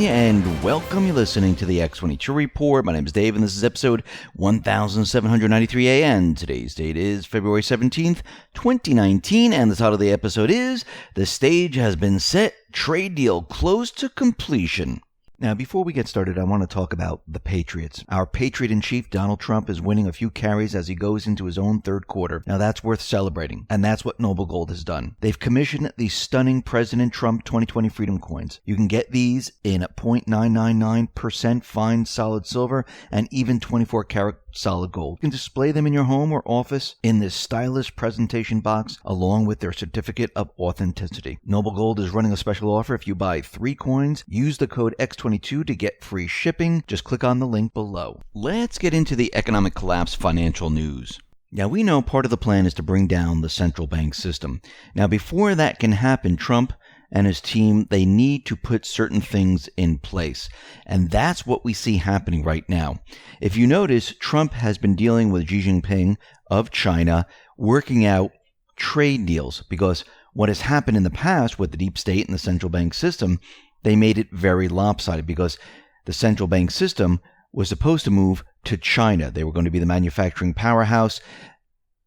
and welcome. You're listening to the X22 Report. My name is Dave, and this is episode 1793 AN. Today's date is February 17th, 2019, and the title of the episode is The Stage Has Been Set, Trade Deal Close to Completion. Now, before we get started, I want to talk about the Patriots. Our Patriot-in-Chief, Donald Trump, is winning a few carries as he goes into his own third quarter. Now, that's worth celebrating, and that's what Noble Gold has done. They've commissioned these stunning President Trump 2020 Freedom Coins. You can get these in 0.999% fine solid silver and even 24-karat solid gold. You can display them in your home or office in this stylish presentation box along with their certificate of authenticity. Noble Gold is running a special offer. If you buy 3 coins, use the code X22 to get free shipping. Just click on the link below. Let's get into the economic collapse financial news. Now, we know part of the plan is to bring down the central bank system. Now, before that can happen, Trump and his team, they need to put certain things in place. And that's what we see happening right now. If you notice, Trump has been dealing with Xi Jinping of China, working out trade deals, because what has happened in the past with the deep state and the central bank system, they made it very lopsided because the central bank system was supposed to move to China. They were going to be the manufacturing powerhouse.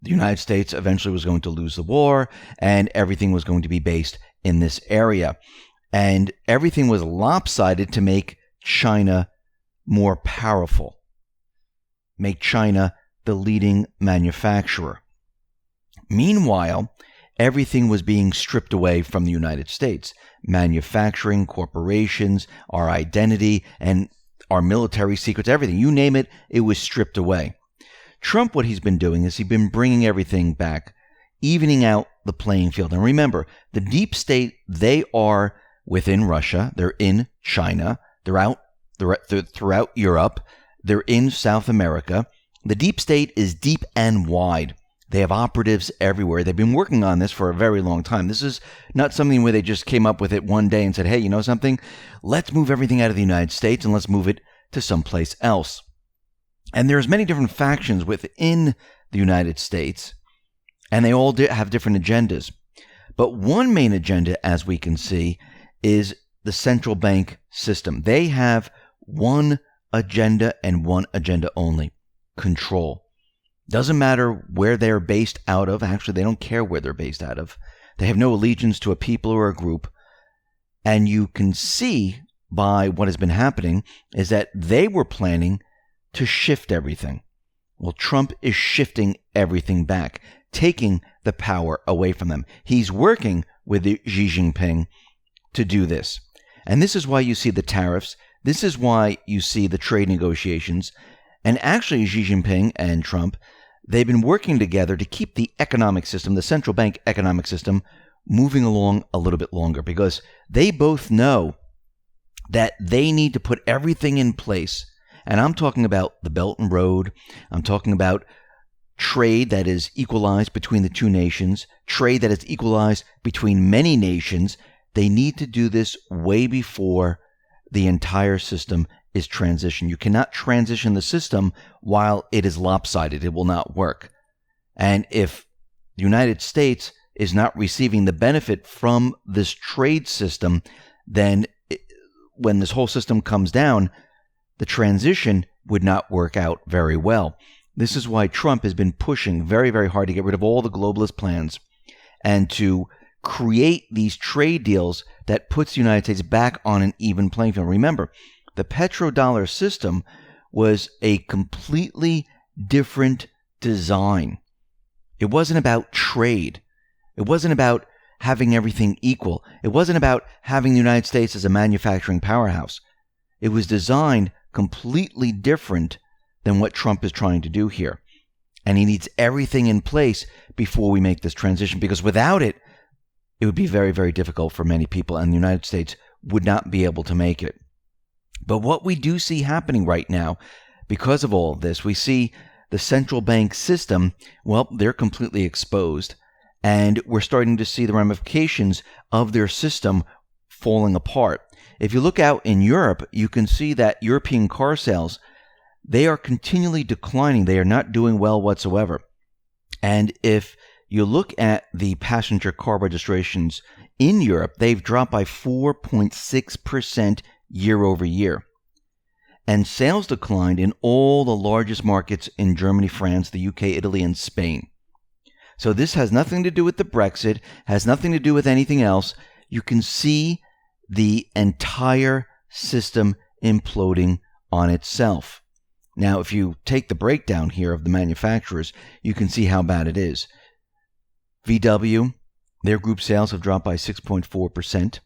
The United States eventually was going to lose the war, and everything was going to be based in this area. And everything was lopsided to make China more powerful, make China the leading manufacturer. Meanwhile, everything was being stripped away from the United States. Manufacturing, corporations, our identity, and our military secrets, everything, you name it, it was stripped away. Trump, what he's been doing is he's been bringing everything back, evening out the playing field. And remember, the deep state, they are within Russia, they're in China, they're throughout Europe, they're in South America. The deep state is deep and wide. They have operatives everywhere. They've been working on this for a very long time. This is not something where they just came up with it one day and said, hey, you know something? Let's move everything out of the United States and let's move it to someplace else. And there's many different factions within the United States, and they all have different agendas. But one main agenda, as we can see, is the central bank system. They have one agenda and one agenda only: control. Doesn't matter where they're based out of. Actually, they don't care where they're based out of. They have no allegiance to a people or a group. And you can see by what has been happening is that they were planning to shift everything. Well, Trump is shifting everything back, taking the power away from them. He's working with Xi Jinping to do this. And this is why you see the tariffs. This is why you see the trade negotiations. And actually, Xi Jinping and Trump, they've been working together to keep the economic system, the central bank economic system, moving along a little bit longer, because they both know that they need to put everything in place. And I'm talking about the Belt and Road. I'm talking about trade that is equalized between the two nations, trade that is equalized between many nations. They need to do this way before the entire system is transitioned. You cannot transition the system while it is lopsided. It will not work. And if the United States is not receiving the benefit from this trade system, then when this whole system comes down, the transition would not work out very well. This is why Trump has been pushing very, very hard to get rid of all the globalist plans and to create these trade deals that puts the United States back on an even playing field. Remember, the petrodollar system was a completely different design. It wasn't about trade. It wasn't about having everything equal. It wasn't about having the United States as a manufacturing powerhouse. It was designed completely different than what Trump is trying to do here. And he needs everything in place before we make this transition, because without it, it would be very, very difficult for many people, and the United States would not be able to make it. But what we do see happening right now, because of all of this, we see the central bank system, well, they're completely exposed, and we're starting to see the ramifications of their system falling apart. If you look out in Europe, you can see that European car sales, they are continually declining. They are not doing well whatsoever. And if you look at the passenger car registrations in Europe, they've dropped by 4.6% year over year. And sales declined in all the largest markets in Germany, France, the UK, Italy, and Spain. So this has nothing to do with the Brexit, has nothing to do with anything else. You can see the entire system imploding on itself. Now, if you take the breakdown here of the manufacturers, you can see how bad it is. VW, their group sales have dropped by 6.4%.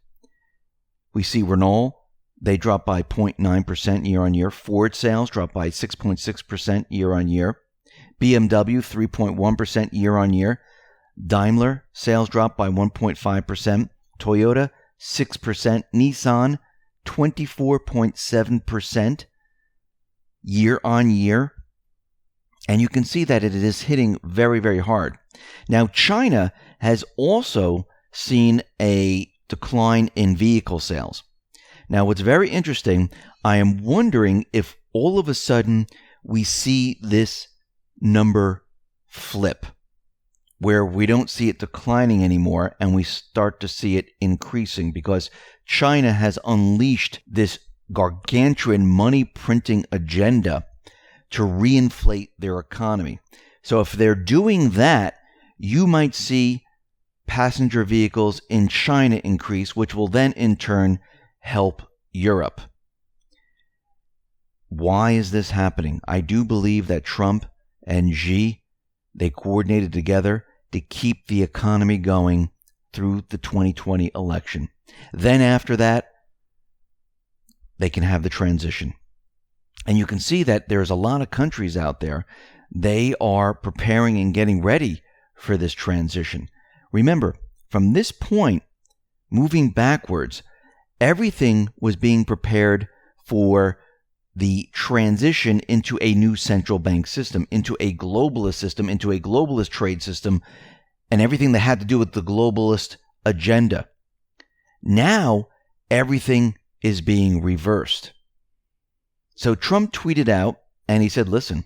We see Renault, they dropped by 0.9% year on year. Ford sales dropped by 6.6% year on year. BMW, 3.1% year on year. Daimler, sales dropped by 1.5%. Toyota, 6%. Nissan, 24.7% year on year. And you can see that it is hitting very, very hard. Now, China has also seen a decline in vehicle sales. Now, what's very interesting, I am wondering if all of a sudden we see this number flip, where we don't see it declining anymore and we start to see it increasing, because China has unleashed this gargantuan money printing agenda to reinflate their economy. So if they're doing that, you might see passenger vehicles in China increase, which will then in turn help Europe. Why is this happening? I do believe that Trump and Xi, they coordinated together to keep the economy going through the 2020 election. Then after that, they can have the transition. And you can see that there's a lot of countries out there, they are preparing and getting ready for this transition. Remember, from this point, moving backwards, everything was being prepared for the transition into a new central bank system, into a globalist system, into a globalist trade system, and everything that had to do with the globalist agenda. Now, everything is being reversed. So Trump tweeted out, and he said, listen,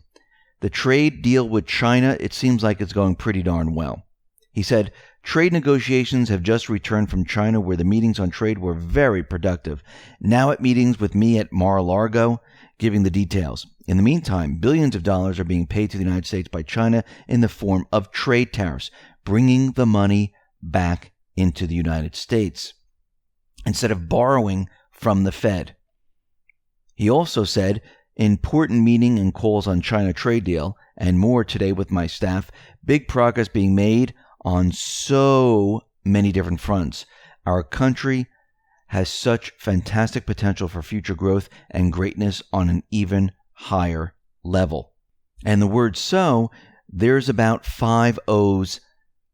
the trade deal with China, it seems like it's going pretty darn well. He said, trade negotiations have just returned from China, where the meetings on trade were very productive. Now at meetings with me at Mar-a-Lago, giving the details. In the meantime, billions of dollars are being paid to the United States by China in the form of trade tariffs, bringing the money back into the United States instead of borrowing from the Fed. He also said, important meeting and calls on China trade deal and more today with my staff. Big progress being made on so many different fronts. Our country has such fantastic potential for future growth and greatness on an even higher level. And the word so, there's about 5 O's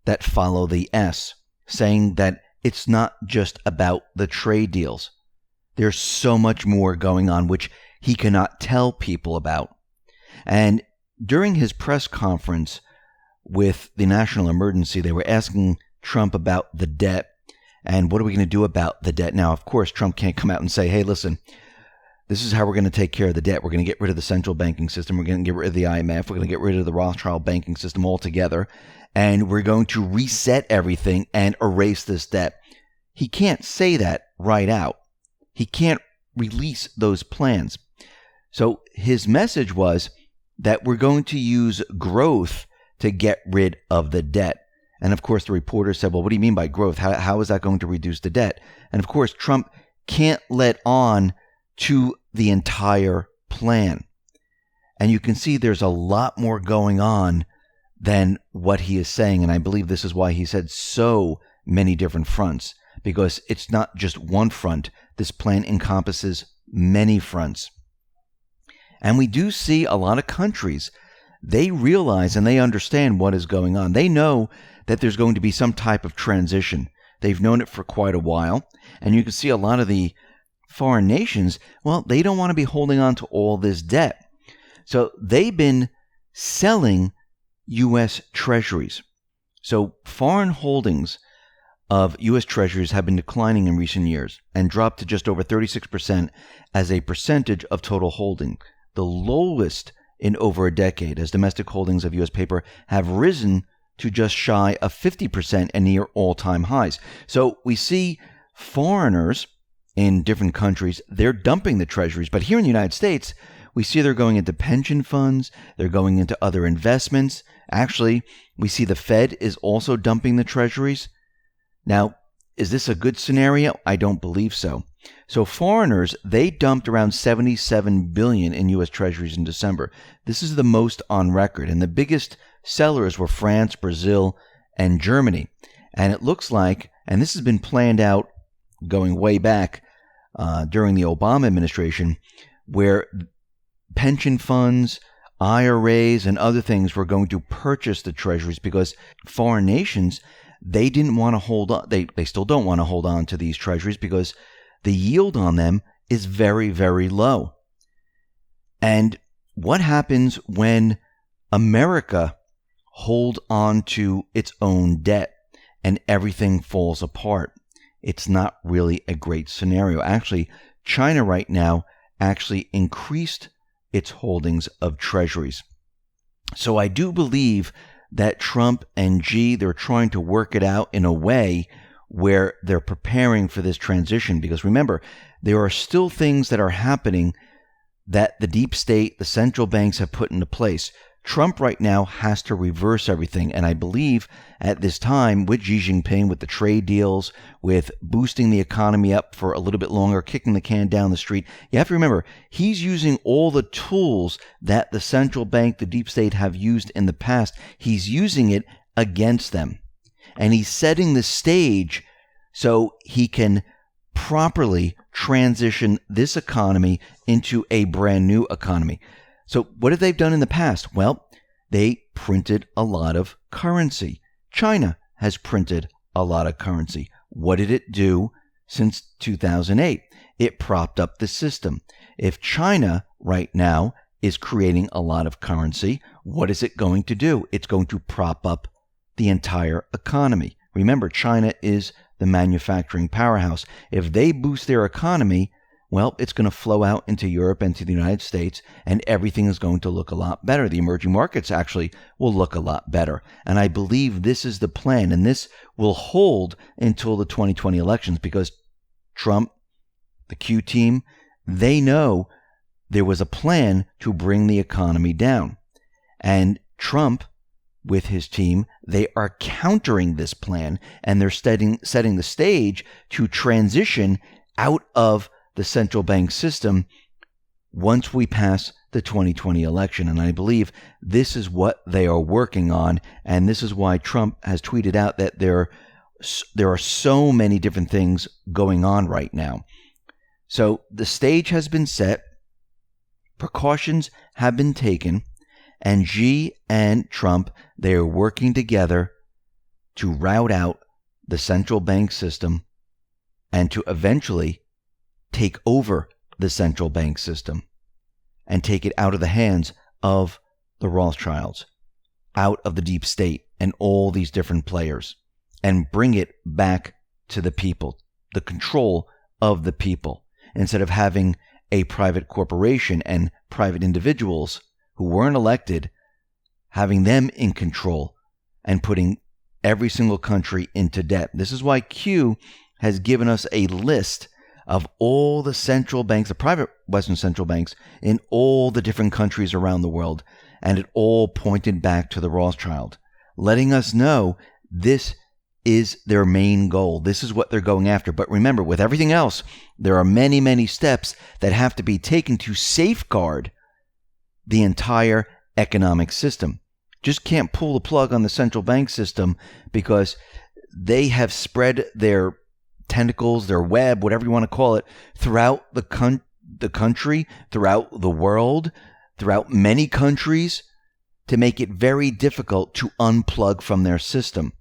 that follow the S, saying that it's not just about the trade deals. There's so much more going on which he cannot tell people about. And during his press conference with the national emergency, they were asking Trump about the debt and what are we going to do about the debt. Now, of course, Trump can't come out and say, hey, listen, this is how we're going to take care of the debt. We're going to get rid of the central banking system. We're going to get rid of the IMF. We're going to get rid of the Rothschild banking system altogether. And we're going to reset everything and erase this debt. He can't say that right out. He can't release those plans. So his message was that we're going to use growth to get rid of the debt. And of course, the reporter said, well, what do you mean by growth? How is that going to reduce the debt? And of course, Trump can't let on to the entire plan. And you can see there's a lot more going on than what he is saying. And I believe this is why he said so many different fronts, because it's not just one front. This plan encompasses many fronts. And we do see a lot of countries, they realize and they understand what is going on. They know that there's going to be some type of transition. They've known it for quite a while. And you can see a lot of the foreign nations, well, they don't want to be holding on to all this debt. So they've been selling U.S. treasuries. So foreign holdings of U.S. treasuries have been declining in recent years and dropped to just over 36% as a percentage of total holding, the lowest in over a decade, as domestic holdings of U.S. paper have risen to just shy of 50% and near all-time highs. So we see foreigners in different countries, they're dumping the treasuries. But here in the United States, we see they're going into pension funds. They're going into other investments. Actually, we see the Fed is also dumping the treasuries. Now, is this a good scenario? I don't believe so. So foreigners, they dumped around $77 billion in U.S. treasuries in December. This is the most on record. And the biggest sellers were France, Brazil, and Germany. And it looks like, and this has been planned out going way back during the Obama administration, where pension funds, IRAs, and other things were going to purchase the treasuries because foreign nations, they didn't want to hold on. They still don't want to hold on to these treasuries because the yield on them is very, very low. And what happens when America holds on to its own debt and everything falls apart? It's not really a great scenario. Actually, China right now actually increased its holdings of treasuries. So I do believe that Trump and Xi, they're trying to work it out in a way where they're preparing for this transition. Because remember, there are still things that are happening that the deep state, the central banks have put into place. Trump right now has to reverse everything. And I believe at this time with Xi Jinping, with the trade deals, with boosting the economy up for a little bit longer, kicking the can down the street, you have to remember, he's using all the tools that the central bank, the deep state have used in the past. He's using it against them. And he's setting the stage so he can properly transition this economy into a brand new economy. So what have they done in the past? Well, they printed a lot of currency. China has printed a lot of currency. What did it do since 2008? It propped up the system. If China right now is creating a lot of currency, what is it going to do? It's going to prop up the entire economy. Remember, China is the manufacturing powerhouse. If they boost their economy, well, it's going to flow out into Europe and to the United States, and everything is going to look a lot better. The emerging markets actually will look a lot better. And I believe this is the plan, and this will hold until the 2020 elections because Trump, the Q team, they know there was a plan to bring the economy down. And Trump, with his team, they are countering this plan, and they're setting the stage to transition out of the central bank system once we pass the 2020 election. And I believe this is what they are working on. And this is why Trump has tweeted out that there are so many different things going on right now. So the stage has been set. Precautions have been taken. And Xi and Trump, they are working together to rout out the central bank system and to eventually take over the central bank system and take it out of the hands of the Rothschilds, out of the deep state and all these different players, and bring it back to the people, the control of the people, instead of having a private corporation and private individuals who weren't elected, having them in control and putting every single country into debt. This is why Q has given us a list of all the central banks, the private Western central banks in all the different countries around the world. And it all pointed back to the Rothschild, letting us know this is their main goal. This is what they're going after. But remember, with everything else, there are many, many steps that have to be taken to safeguard the entire economic system. Just can't pull the plug on the central bank system because they have spread their tentacles, their web, whatever you want to call it, throughout the country, throughout the world, throughout many countries, to make it very difficult to unplug from their system.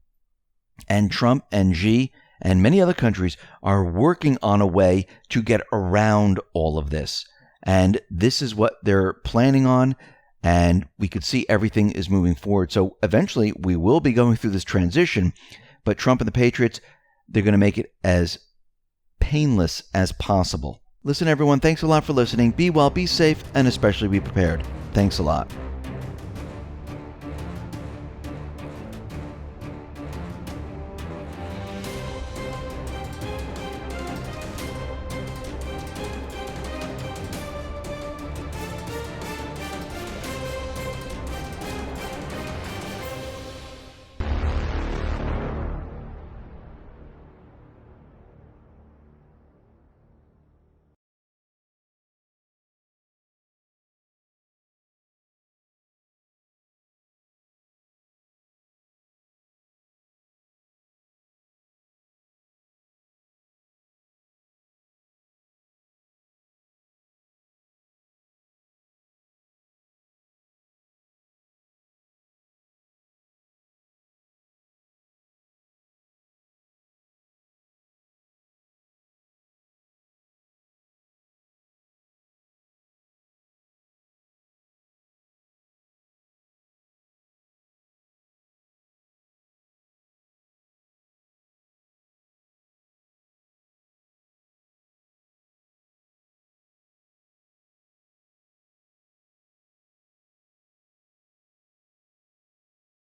And Trump and Xi and many other countries are working on a way to get around all of this. And this is what they're planning on. And we could see everything is moving forward. So eventually we will be going through this transition, but Trump and the Patriots, they're going to make it as painless as possible. Listen, everyone, thanks a lot for listening. Be well, be safe, and especially be prepared. Thanks a lot.